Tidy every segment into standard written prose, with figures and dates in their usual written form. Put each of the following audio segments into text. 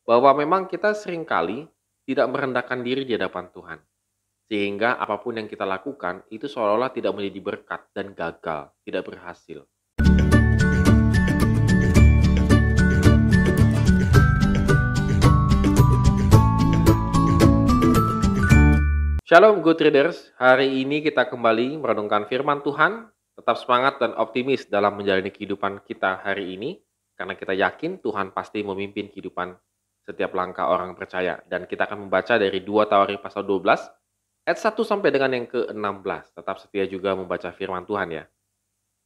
bahwa memang kita seringkali tidak merendahkan diri di hadapan Tuhan. Sehingga apapun yang kita lakukan itu seolah-olah tidak menjadi berkat dan gagal, tidak berhasil. Shalom good readers, hari ini kita kembali merenungkan firman Tuhan. Tetap semangat dan optimis dalam menjalani kehidupan kita hari ini. Karena kita yakin Tuhan pasti memimpin kehidupan setiap langkah orang percaya. Dan kita akan membaca dari 2 Tawarik pasal 12, ayat 1 sampai dengan yang ke-16. Tetap setia juga membaca firman Tuhan ya.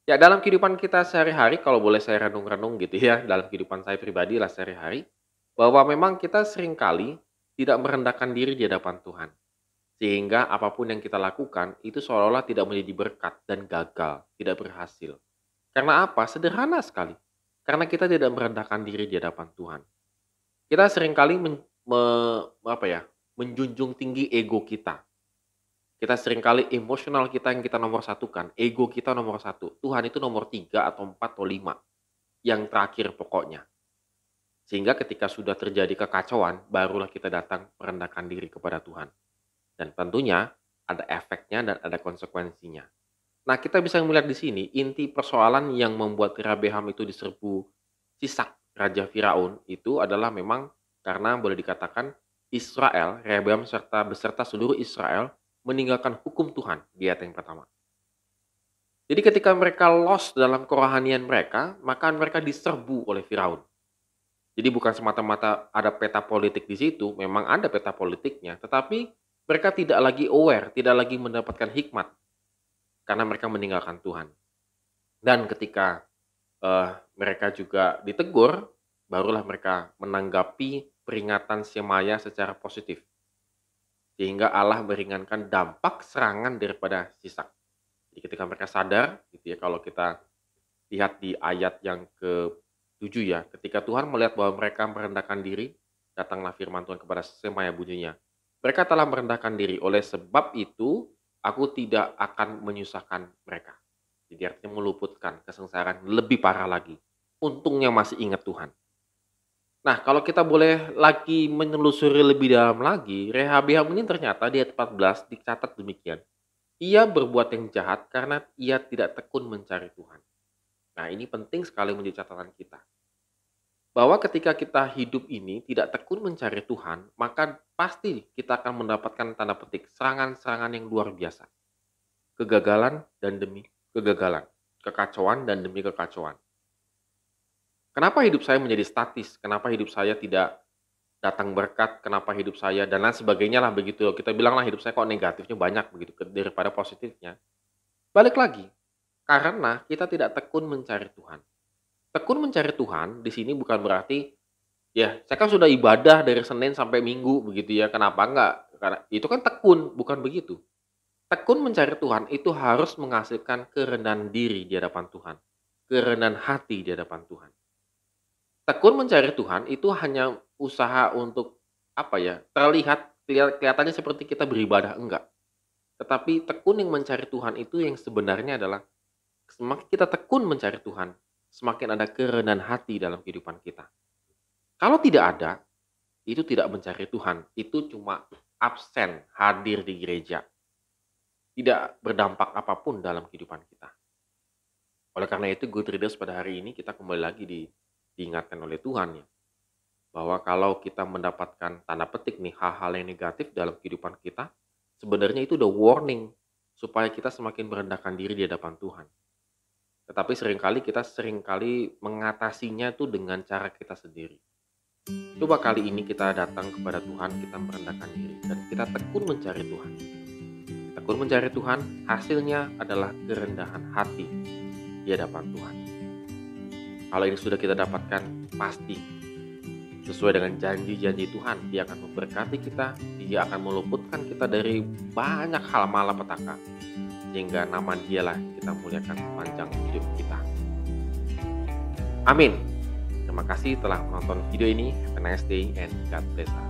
Ya, dalam kehidupan kita sehari-hari, kalau boleh saya renung-renung gitu ya, dalam kehidupan saya pribadi lah sehari-hari, bahwa memang kita seringkali tidak merendahkan diri di hadapan Tuhan. Sehingga apapun yang kita lakukan itu seolah-olah tidak menjadi berkat dan gagal, tidak berhasil. Karena apa? Sederhana sekali. Karena kita tidak merendahkan diri di hadapan Tuhan. Kita seringkali menjunjung tinggi ego kita. Kita seringkali emosional kita yang kita nomor satukan, ego kita nomor satu. Tuhan itu nomor 3 atau 4 atau 5. Yang terakhir pokoknya. Sehingga ketika sudah terjadi kekacauan, barulah kita datang merendahkan diri kepada Tuhan. Dan tentunya ada efeknya dan ada konsekuensinya. Nah, kita bisa melihat di sini inti persoalan yang membuat Rehabeam itu diserbu Sisak, Raja Firaun, itu adalah memang karena boleh dikatakan Israel, Rehabeam beserta seluruh Israel meninggalkan hukum Tuhan di ayat yang pertama. Jadi ketika mereka lost dalam kerohanian mereka, maka mereka diserbu oleh Firaun. Jadi bukan semata-mata ada peta politik di situ, memang ada peta politiknya, tetapi mereka tidak lagi aware, tidak lagi mendapatkan hikmat. Karena mereka meninggalkan Tuhan. Dan ketika mereka juga ditegur, barulah mereka menanggapi peringatan Shemaya secara positif. Sehingga Allah meringankan dampak serangan daripada Sisak. Jadi ketika mereka sadar, gitu ya, kalau kita lihat di ayat yang ke-7 ya, ketika Tuhan melihat bahwa mereka merendahkan diri, datanglah firman Tuhan kepada Shemaya bunyinya. Mereka telah merendahkan diri, oleh sebab itu aku tidak akan menyusahkan mereka. Jadi artinya meluputkan kesengsaraan lebih parah lagi. Untungnya masih ingat Tuhan. Nah, kalau kita boleh lagi menelusuri lebih dalam lagi, Rehabeam ini ternyata di ayat 14 dicatat demikian. Ia berbuat yang jahat karena ia tidak tekun mencari Tuhan. Nah, ini penting sekali menjadi catatan kita. Bahwa ketika kita hidup ini tidak tekun mencari Tuhan, maka pasti kita akan mendapatkan tanda petik serangan-serangan yang luar biasa. Kegagalan dan demi kegagalan. Kekacauan dan demi kekacauan. Kenapa hidup saya menjadi statis? Kenapa hidup saya tidak datang berkat? Kenapa hidup saya dan lain sebagainya lah begitu. Kita bilanglah hidup saya kok negatifnya banyak begitu daripada positifnya. Balik lagi, karena kita tidak tekun mencari Tuhan. Tekun mencari Tuhan di sini bukan berarti ya saya kan sudah ibadah dari Senin sampai Minggu begitu ya, kenapa enggak? Karena itu kan tekun, bukan begitu. Tekun mencari Tuhan itu harus menghasilkan kerendahan diri di hadapan Tuhan, kerendahan hati di hadapan Tuhan. Tekun mencari Tuhan itu hanya usaha untuk terlihat kelihatannya seperti kita beribadah, enggak. Tetapi tekun yang mencari Tuhan itu yang sebenarnya adalah semakin kita tekun mencari Tuhan, semakin ada kerendahan hati dalam kehidupan kita. Kalau tidak ada, itu tidak mencari Tuhan. Itu cuma absen, hadir di gereja. Tidak berdampak apapun dalam kehidupan kita. Oleh karena itu, good readers pada hari ini kita kembali lagi diingatkan oleh Tuhan ya. Bahwa kalau kita mendapatkan tanda petik nih hal-hal yang negatif dalam kehidupan kita, sebenarnya itu udah warning supaya kita semakin merendahkan diri di hadapan Tuhan. Tetapi kita seringkali mengatasinya itu dengan cara kita sendiri. Coba kali ini kita datang kepada Tuhan, kita merendahkan diri, dan kita tekun mencari Tuhan. Tekun mencari Tuhan, hasilnya adalah kerendahan hati di hadapan Tuhan. Kalau ini sudah kita dapatkan, pasti sesuai dengan janji-janji Tuhan, Dia akan memberkati kita, Dia akan meluputkan kita dari banyak hal malapetaka. Sehingga nama Dialah kita muliakan sepanjang hidup kita. Amin. Terima kasih telah menonton video ini. Have a nice day and God bless us.